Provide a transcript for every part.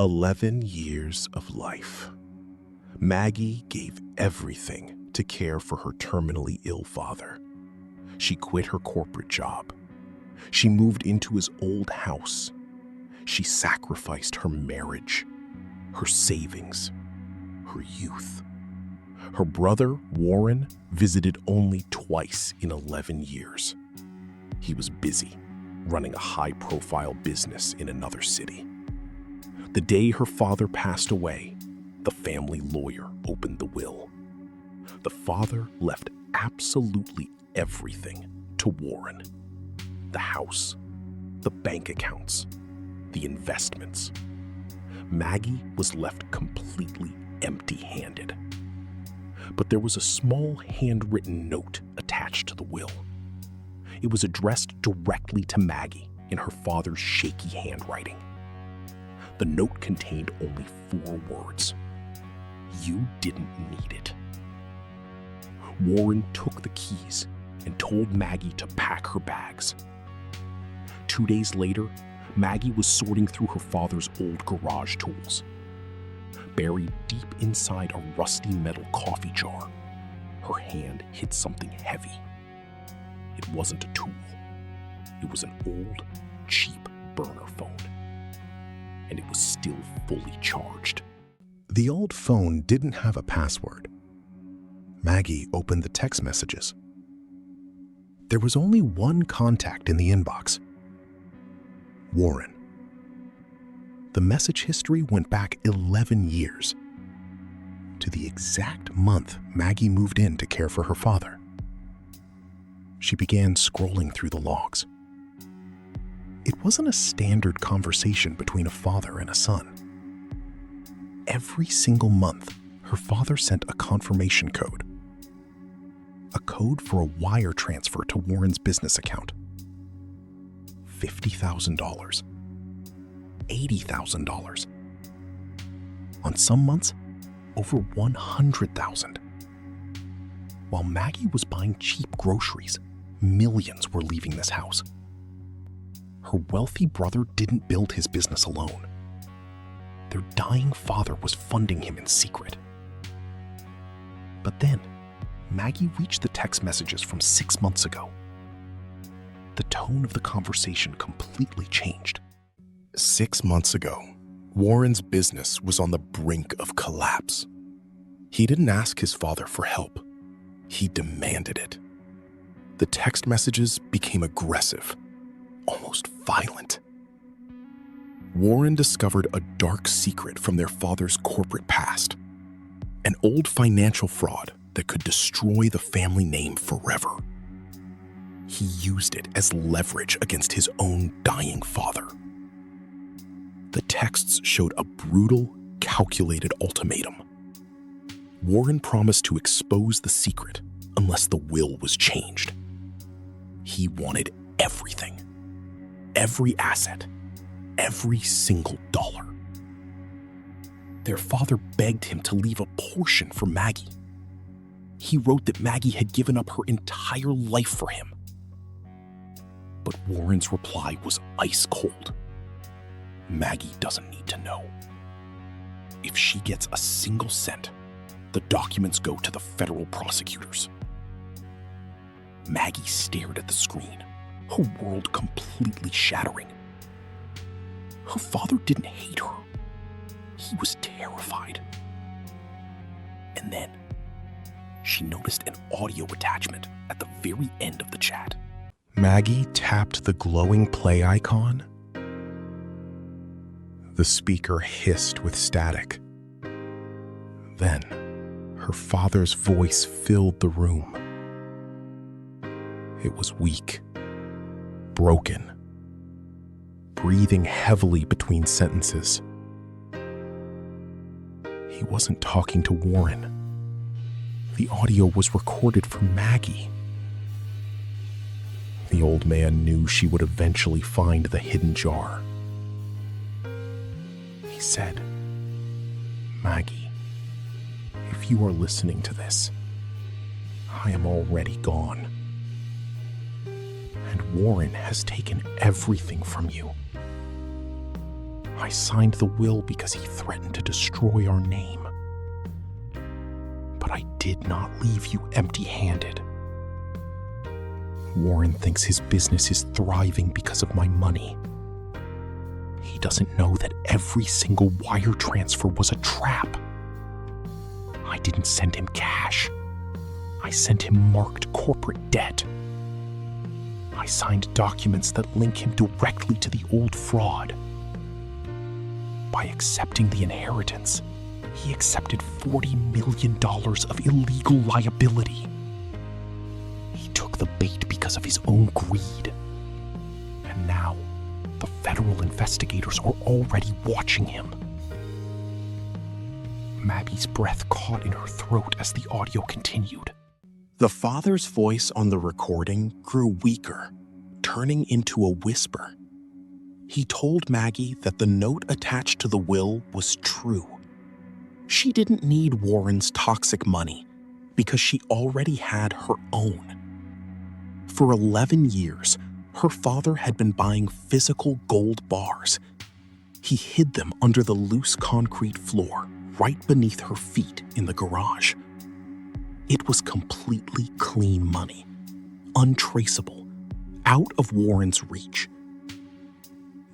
11 years of life. Maggie gave everything to care for her terminally ill father. She quit her corporate job. She moved into his old house. She sacrificed her marriage, her savings, her youth. Her brother, Warren, visited only twice in 11 years. He was busy running a high-profile business in another city. The day her father passed away, the family lawyer opened the will. The father left absolutely everything to Warren. The house, the bank accounts, the investments. Maggie was left completely empty-handed. But there was a small handwritten note attached to the will. It was addressed directly to Maggie in her father's shaky handwriting. The note contained only 4 words. "You didn't need it." Warren took the keys and told Maggie to pack her bags. 2 days later, Maggie was sorting through her father's old garage tools. Buried deep inside a rusty metal coffee jar, her hand hit something heavy. It wasn't a tool. It was an old, cheap burner phone. And it was still fully charged. The old phone didn't have a password. Maggie opened the text messages. There was only one contact in the inbox: Warren. The message history went back 11 years, to the exact month Maggie moved in to care for her father. She began scrolling through the logs. It wasn't a standard conversation between a father and a son. Every single month, her father sent a confirmation code. A code for a wire transfer to Warren's business account. $50,000. $80,000. On some months, over $100,000. While Maggie was buying cheap groceries, millions were leaving this house. Her wealthy brother didn't build his business alone. Their dying father was funding him in secret. But then, Maggie reached the text messages from 6 months ago. The tone of the conversation completely changed. 6 months ago, Warren's business was on the brink of collapse. He didn't ask his father for help. He demanded it. The text messages became aggressive, almost violent. Warren discovered a dark secret from their father's corporate past, an old financial fraud that could destroy the family name forever. He used it as leverage against his own dying father. The texts showed a brutal, calculated ultimatum. Warren promised to expose the secret unless the will was changed. He wanted everything, every asset, every single dollar. Their father begged him to leave a portion for Maggie. He wrote that Maggie had given up her entire life for him. But Warren's reply was ice cold. Maggie doesn't need to know. If she gets a single cent, the documents go to the federal prosecutors. Maggie stared at the screen, her world completely shattering. Her father didn't hate her. He was terrified. And then, she noticed an audio attachment at the very end of the chat. Maggie tapped the glowing play icon. The speaker hissed with static. Then, her father's voice filled the room. It was weak, broken, breathing heavily between sentences. He wasn't talking to Warren. The audio was recorded for Maggie. The old man knew she would eventually find the hidden jar. He said, "Maggie, if you are listening to this, I am already gone. And Warren has taken everything from you. I signed the will because he threatened to destroy our name. But I did not leave you empty-handed. Warren thinks his business is thriving because of my money. He doesn't know that every single wire transfer was a trap. I didn't send him cash. I sent him marked corporate debt. I signed documents that link him directly to the old fraud. By accepting the inheritance, he accepted $40 million of illegal liability. He took the bait because of his own greed. And now, the federal investigators are already watching him. Maggie's breath caught in her throat as the audio continued. The father's voice on the recording grew weaker, turning into a whisper. He told Maggie that the note attached to the will was true. She didn't need Warren's toxic money because she already had her own. For 11 years, her father had been buying physical gold bars. He hid them under the loose concrete floor right beneath her feet in the garage. It was completely clean money, untraceable, out of Warren's reach.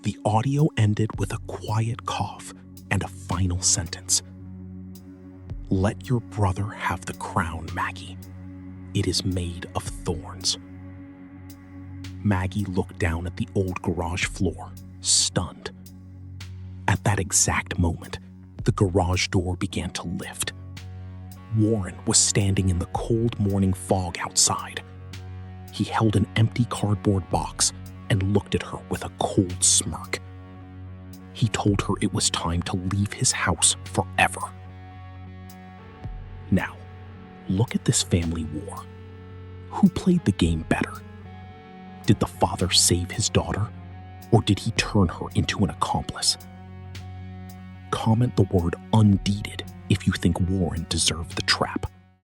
The audio ended with a quiet cough and a final sentence. Let your brother have the crown, Maggie. It is made of thorns. Maggie looked down at the old garage floor, stunned. At that exact moment, the garage door began to lift. Warren was standing in the cold morning fog outside. He held an empty cardboard box and looked at her with a cold smirk. He told her it was time to leave his house forever. Now, look at this family war. Who played the game better? Did the father save his daughter, or did he turn her into an accomplice? Comment the word undeeded if you think Warren deserved the trap.